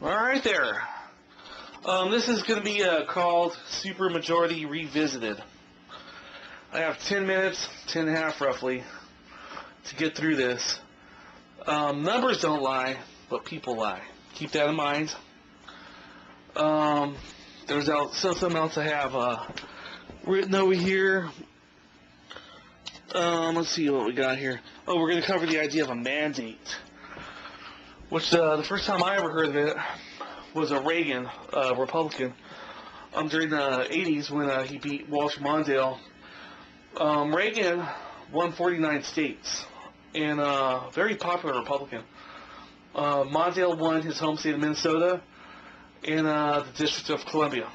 Alright there. This is going to be called Supermajority Revisited. I have 10 minutes, 10 and a half roughly, to get through this. Numbers don't lie, but people lie. Keep that in mind. There's something else I have written over here. Let's see what we got here. Oh, we're going to cover the idea of a mandate, which the first time I ever heard of it was a Reagan, Republican, during the 80s when he beat Walter Mondale. Reagan won 49 states, and very popular Republican. Mondale won his home state of Minnesota and the District of Columbia.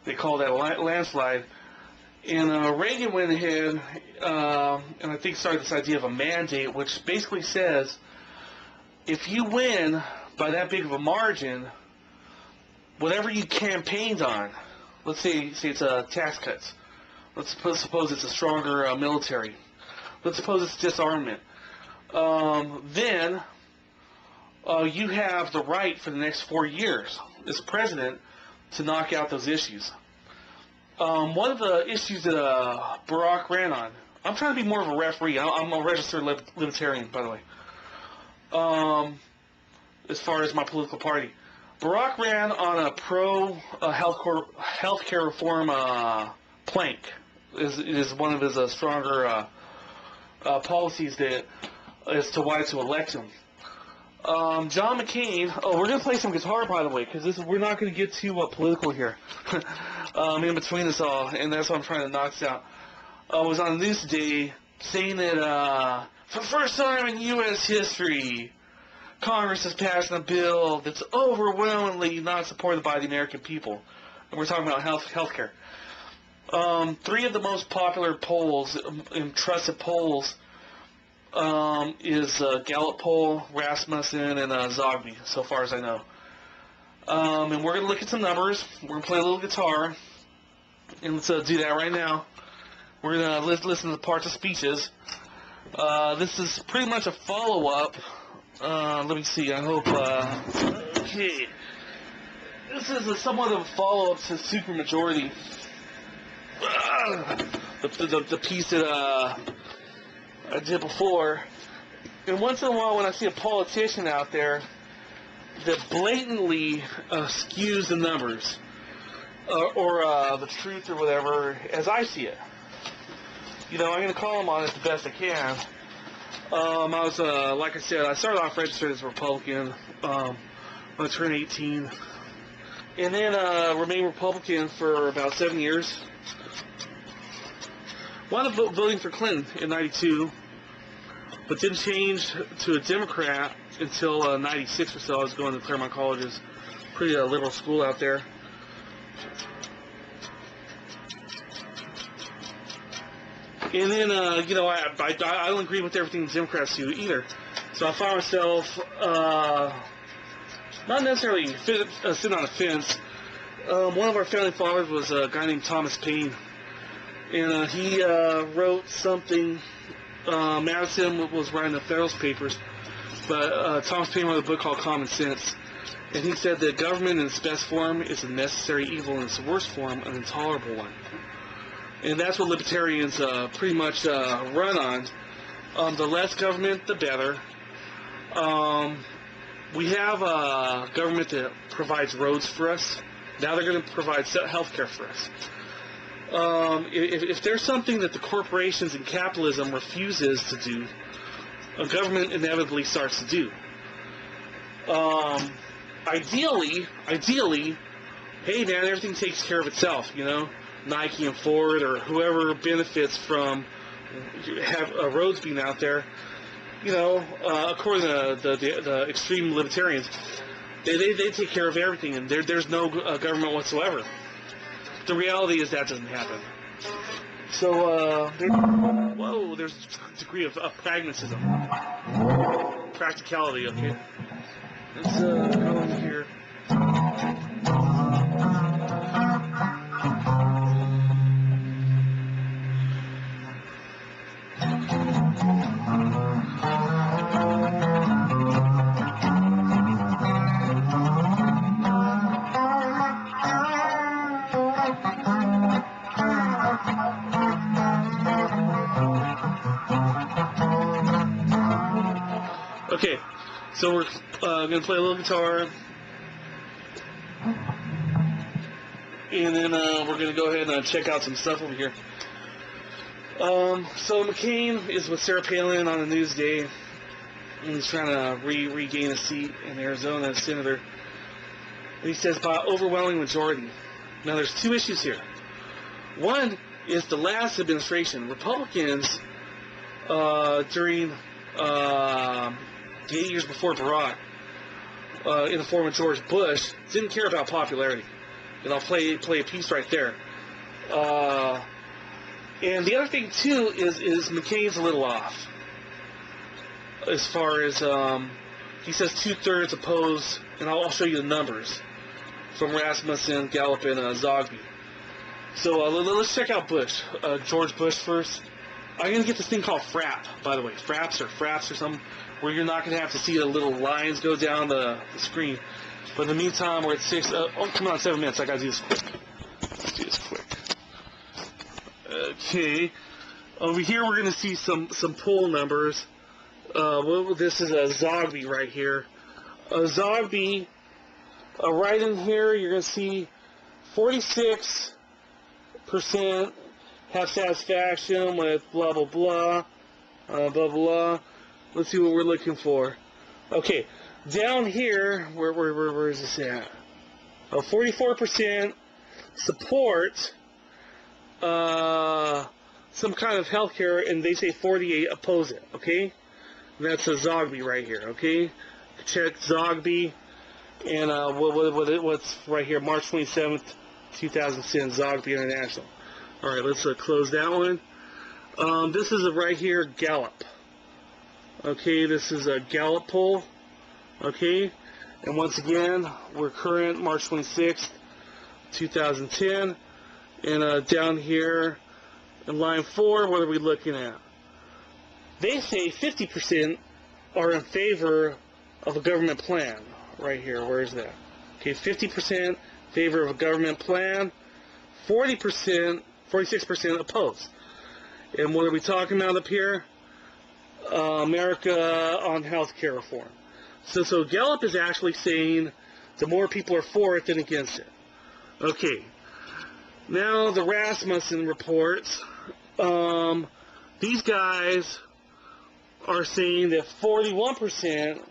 They call that a landslide. And Reagan went ahead and I think started this idea of a mandate, which basically says if you win by that big of a margin, whatever you campaigned on, let's say it's tax cuts, let's suppose it's a stronger military, let's suppose it's disarmament, then you have the right for the next 4 years as president to knock out those issues. One of the issues that Barack ran on, I'm trying to be more of a referee. I'm a registered libertarian, by the way, as far as my political party. Barack ran on a pro-healthcare reform plank. Is one of his stronger policies that as to why to elect him. John McCain. Oh, we're going to play some guitar, by the way, because we're not going to get too political here. In between us all, and that's what I'm trying to knock this out. I was on the news today saying that for the first time in U.S. history, Congress is passing a bill that's overwhelmingly not supported by the American people. And we're talking about healthcare. 3 of the most popular polls and trusted polls is Gallup poll, Rasmussen, and Zogby, so far as I know. And we're going to look at some numbers. We're going to play a little guitar. And let's do that right now. We're going to listen to the parts of speeches. This is pretty much a follow-up. Let me see. I hope... okay. This is somewhat of a follow-up to Supermajority. The piece that I did before. And once in a while when I see a politician out there that blatantly skews the numbers or the truth or whatever as I see it, I'm going to call them on it the best I can. I was, like I said, I started off registered as a Republican when I turned 18, and then remained Republican for about 7 years. Wound up voting for Clinton in 92, but didn't change to a Democrat until 96 or so. I was going to Claremont College's pretty liberal school out there. And then, I don't agree with everything the Democrats do either. So I found myself not necessarily sitting on a fence. One of our founding fathers was a guy named Thomas Paine. And he wrote something. Madison was writing the Federalist Papers, but Thomas Paine wrote a book called Common Sense, and he said that government in its best form is a necessary evil, in its worst form, an intolerable one. And that's what libertarians pretty much run on. The less government, the better. We have a government that provides roads for us. Now they're going to provide health care for us. If there's something that the corporations and capitalism refuses to do, a government inevitably starts to do. Ideally, hey man, everything takes care of itself, Nike and Ford or whoever benefits from roads being out there, according to the extreme libertarians, they take care of everything, and there's no government whatsoever. The reality is that doesn't happen. So, there's a degree of pragmatism. Practicality, okay? Let's go in here. So we're going to play a little guitar, and then we're going to go ahead and check out some stuff over here. So McCain is with Sarah Palin on a news day, and he's trying to regain a seat in Arizona as senator. And he says by overwhelming majority. Now there's two issues here. One is the last administration. Republicans, during the 8 years before Barack, in the form of George Bush, didn't care about popularity. And I'll play a piece right there. And the other thing too is McCain's a little off. As far as he says 2/3 oppose, and I'll show you the numbers from Rasmussen, Gallup, and Zogby. So let's check out Bush, George Bush first. I'm gonna get this thing called FRAP, by the way, fraps or something, where you're not gonna have to see the little lines go down the screen. But in the meantime, we're at 6. Oh, come on, 7 minutes. I gotta do this quick. Let's do this quick. Okay. Over here, we're gonna see some poll numbers. This is a Zogby right here. Zogby, right in here, you're gonna see 46% have satisfaction with blah blah blah, blah blah. Let's see what we're looking for. Okay, down here, where is this at? 44% support some kind of healthcare, and they say 48 oppose it. Okay, and that's a Zogby right here. Okay, check Zogby, and what's right here? March 27th, 2010, Zogby International. All right, let's close that one. This is right here, Gallup. Okay, this is a Gallup poll. Okay, and once again, we're current March 26th, 2010. And down here in line 4, what are we looking at? They say 50% are in favor of a government plan. Right here, where is that? Okay, 50% favor of a government plan, 46% opposed. And what are we talking about up here? America on health care reform. So Gallup is actually saying the more people are for it than against it. Okay. Now the Rasmussen reports. These guys are saying that 41%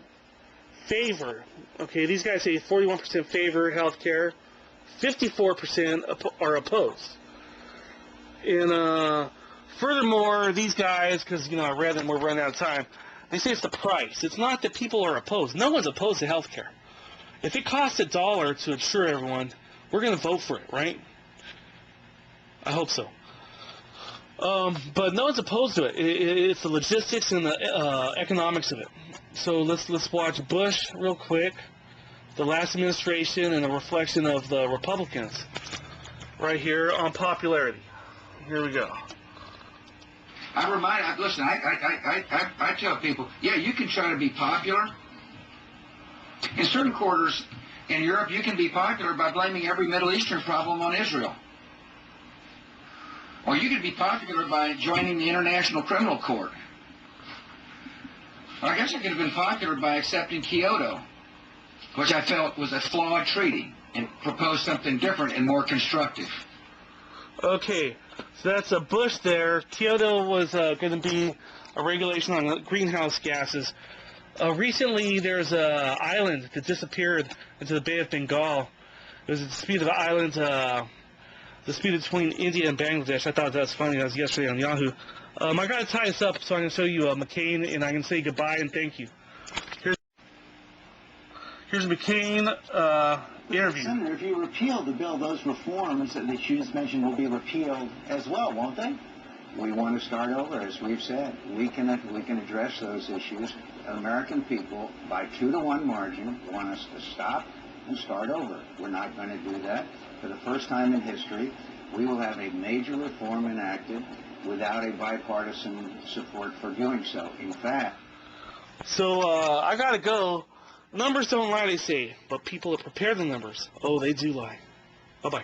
favor. Okay, these guys say 41% favor health care, 54% are opposed. And furthermore, these guys, because I read them, we're running out of time. They say it's the price. It's not that people are opposed. No one's opposed to health care. If it costs $1 to insure everyone, we're going to vote for it, right? I hope so. But no one's opposed to it. It's the logistics and the economics of it. So let's watch Bush real quick, the last administration, and a reflection of the Republicans right here on popularity. Here we go. Listen, I tell people, yeah, you can try to be popular. In certain quarters in Europe, you can be popular by blaming every Middle Eastern problem on Israel. Or you could be popular by joining the International Criminal Court. Or I guess I could have been popular by accepting Kyoto, which I felt was a flawed treaty, and proposed something different and more constructive. Okay, so that's a Bush there. Kyoto was going to be a regulation on greenhouse gases. Recently, there's an island that disappeared into the Bay of Bengal. It was a dispute of the island, dispute between India and Bangladesh. I thought that was funny. That was yesterday on Yahoo. I got to tie this up, so I'm going to show you McCain, and I can say goodbye and thank you. Here's McCain interview. Senator, if you repeal the bill, those reforms that you just mentioned will be repealed as well, won't they? We want to start over, as we've said. We can address those issues. American people, by 2-to-1 margin, want us to stop and start over. We're not going to do that. For the first time in history, we will have a major reform enacted without a bipartisan support for doing so. In fact... So, I gotta go. Numbers don't lie, they say, but people that prepare the numbers, oh, they do lie. Bye-bye.